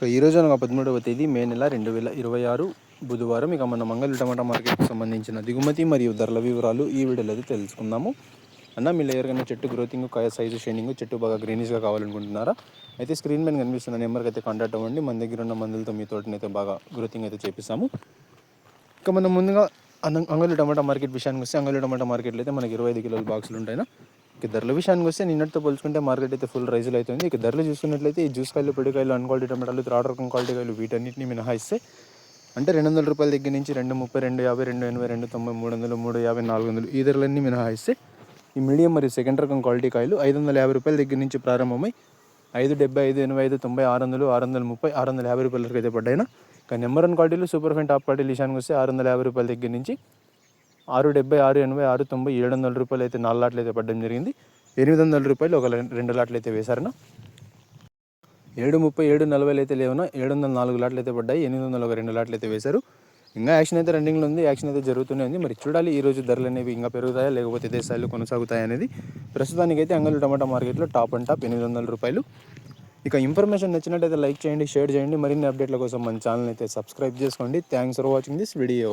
ఈరోజు అనగా 13వ తేదీ మే నెల 2026 బుధవారం. ఇక మన మంగళ టమాటా మార్కెట్కి సంబంధించిన దిగుమతి మరియు ధరల వివరాలు ఈ వీడియోలో అయితే తెలుసుకుందాము. అన్న మీరు ఎవరికైనా చెట్టు గ్రోతింగ్, కాయ సైజు, షైనింగ్, చెట్టు బాగా గ్రీనిష్గా కావాలనుకుంటున్నారా? అయితే స్క్రీన్ పైన కనిపిస్తున్న నెంబర్కి అయితే కాంటాక్ట్ అవ్వండి. మన దగ్గర ఉన్న మందులతో మీ తోటని అయితే బాగా గ్రోతింగ్ అయితే చేపిస్తాము. ఇక మనం ముందుగా అంగళ్ళు టమాటా మార్కెట్ విషయానికి వస్తే, అంగళ్ళు టమాటా మార్కెట్లో అయితే మనకి 25 కిలోల బాక్సులు ఉంటాయి. ఇక ధరల విషయానికి వస్తే నిన్నటితో పోల్చుకుంటే మార్కెట్ అయితే ఫుల్ రైజులు అవుతుంది. ఇక ధరలు చూసుకున్నట్లయితే ఈ జ్యూస్ కాయలు, పొడికాయలు, అన్క్వాలిటీ టమాటాలు, థర్డ్ రకం క్వాలిటీ కాయలు వీటన్నిటిని మినహాయిస్తే అంటే 200 రూపాయల దగ్గర నుంచి 230, 250, 280, 290, 300, 350, 400 ఈ ధరలన్నీ మినహాయిస్తే ఈ మీడియం మరియు సెకండ్ రకం క్వాలిటీ కాయలు 550 రూపాయల దగ్గర నుంచి ప్రారంభమై 575, 85, 90, 600, 630, 650 రూపాయల వరకు అయితే పడ్డాయినా. ఇక నెంబర్ 1 క్వాలిటీలు, సూపర్ ఫైన్ టాప్ క్వాలిటీ విషయానికి వస్తే 650 రూపాయల దగ్గర నుంచి 670, 680, 690, 700 రూపాయలు అయితే 4 లాట్లు అయితే పడడం జరిగింది. 800 రూపాయలు ఒక 2 లాట్లు అయితే వేశారన్నా. 730, 740 అయితే లేవన్నా. 704 లాట్లు అయితే పడ్డాయి. 800 ఒక 2 లాట్లు అయితే వేశారు. ఇంకా యాక్షన్ అయితే రన్నింగ్లో ఉంది, యాక్షన్ అయితే జరుగుతూనే ఉంది. మరి చూడాలి ఈ రోజు ధరలు అనేవి ఇంకా పెరుగుతాయా లేకపోతే ఇదే స్థాయిలో కొనసాగుతాయా అనేది. ప్రస్తుతానికైతే అంగళ్ళు టమాటా మార్కెట్లో టాప్ అండ్ టాప్ 800 రూపాయలు. ఇక ఇన్ఫర్మేషన్ నచ్చినట్టయితే లైక్ చేయండి, షేర్ చేయండి. మరిన్ని అప్డేట్ల కోసం మన ఛానల్ అయితే సబ్స్క్రైబ్ చేసుకోండి. Thanks for watching this video.